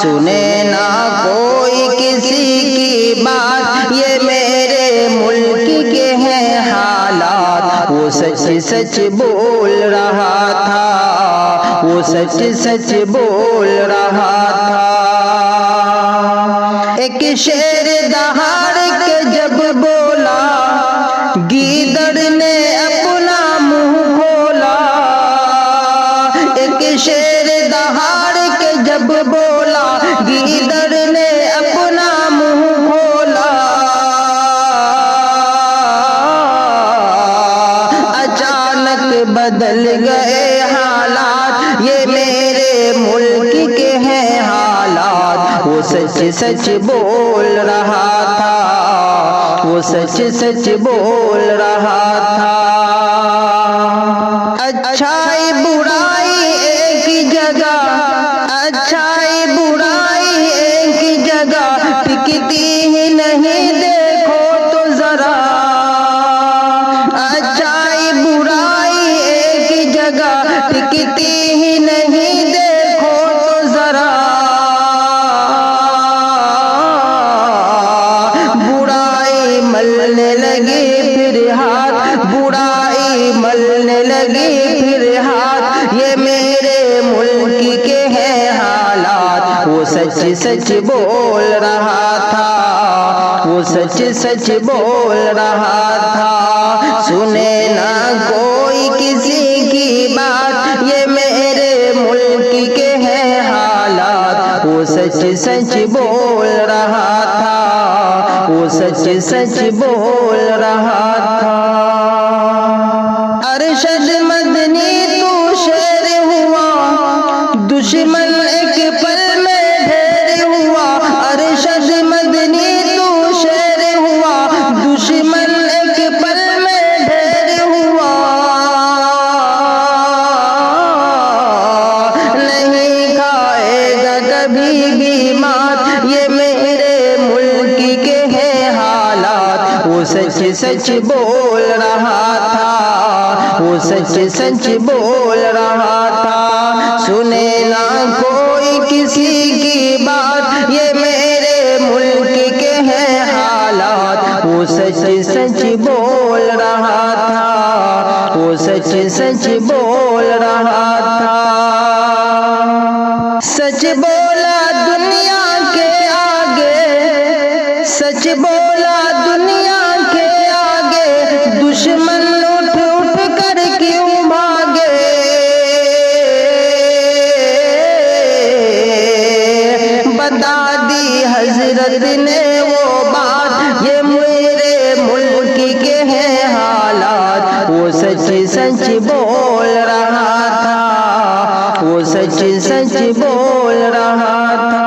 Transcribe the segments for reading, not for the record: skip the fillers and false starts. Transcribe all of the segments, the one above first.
سنے نہ کوئی کسی کی بات، یہ میرے ملک کے ہیں حالات۔ وہ سچ سچ بول رہا تھا، وہ سچ سچ بول رہا تھا۔ ایک شیر دہاڑ کے جب بولا، گیدڑ نے اپنا منہ کھولا۔ ایک شیر دہاڑ کے جب بولا، گیدڑ نے اپنا منہ کھولا۔ اچانک بدل گئے حالات، یہ میرے ملک کے ہیں حالات۔ وہ سچ سچ بول رہا تھا، وہ سچ سچ بول رہا تھا۔ اچھائی برائی ایک جگہ، اچھائی برائی ایک جگہ، ٹکتی ہی نہیں دیکھو تو ذرا۔ اچھائی برائی ایک جگہ، ٹکتی ہی نہیں دیکھو تو ذرا۔ برائی ملنے لگی پھر ہاتھ، برائی ملنے لگی پھر ہاتھ، یہ میرے ملک کے ہیں حالات۔ وہ سچ سچ بول رہا تھا، وہ سچ سچ بول رہا تھا۔ سنے نہ کوئی کسی کی بات، یہ میرے ملک کے ہیں حالات۔ وہ سچ سچ بول رہا تھا، وہ سچ سچ بول رہا تھا۔ ارشد مدنی تو شیر ہوا، دشمن ایک پل میں ڈھیر ہوا۔ ارشد مدنی تو شیر ہوا، دشمن ایک پل میں ڈھیر ہوا۔ نہیں کھائے گا کبھی بھی مات، یہ میرے ملک کے ہیں حالات۔ وہ سچ سچ بول رہا تھا، وہ سچ سچ بول رہا تھا۔ سنے نہ کوئی کسی کی بات، یہ میرے ملک کے ہیں حالات۔ وہ سچ سچ بول رہا تھا، وہ سچ سچ بول رہا تھا۔ سچ بولا دنیا کے آگے، سچ بولا دنیا کے آگے، دشمن اٹھ اٹھ کر کیوں بھاگے۔ بتا دی حضرت نے وہ بات، یہ میرے ملک کے ہیں حالات۔ وہ سچ سچ بول رہا تھا، وہ سچ سچ بول رہا تھا۔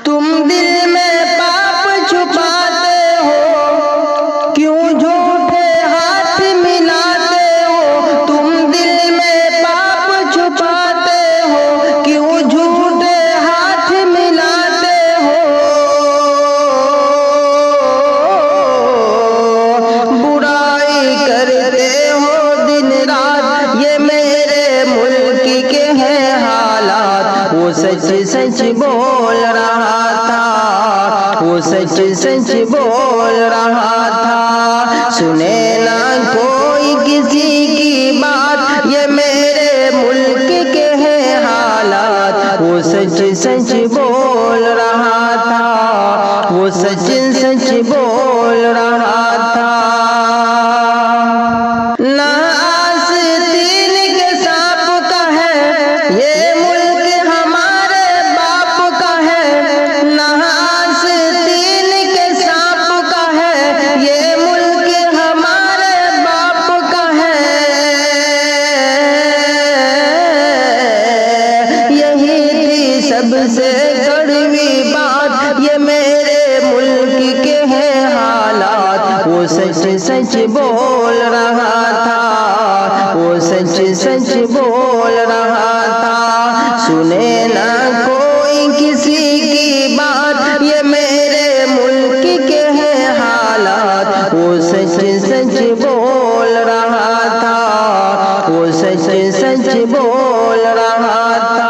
تم دل میں پاپ چھپاتے ہو، کیوں جھوٹے ہاتھ ملاتے ہو۔ تم دل میں پاپ چھپاتے ہو، کیوں جھوٹے ہاتھ ملاتے ہو۔ برائی کرتے ہو دن رات، یہ میرے ملک کے ہیں حالات۔ وہ سچ سچ بول رہا تھا، وہ سچ سچ بول رہا تھا۔ سنے نہ کوئی کسی کی بات، یہ میرے ملک کے ہیں حالات۔ وہ سچ سچ بول رہا تھا، وہ سچ سچ بول رہا تھا۔ نہ آستین کے سانپ کا ہے یہ ملک ہمارے باپ کا ہے۔ نہ آستین کے سانپ کا ہے یہ ملک ہمارے باپ کا ہے۔ یہی تھی سب سے کڑوی بات، یہ میرے ملک کے ہیں حالات۔ وہ سچ سچ بول رہا تھا، وہ سچ سچ بول رہا تھا۔ سنے نہ کوئی کسی کی بات، یہ میرے ملک کے ہیں حالات۔ وہ سچ سچ بول رہا تھا، وہ سچ سچ بول رہا تھا۔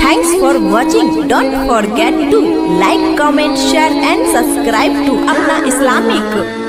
Thanks for watching. Don't forget to like, comment, share and subscribe to Apna Islamic.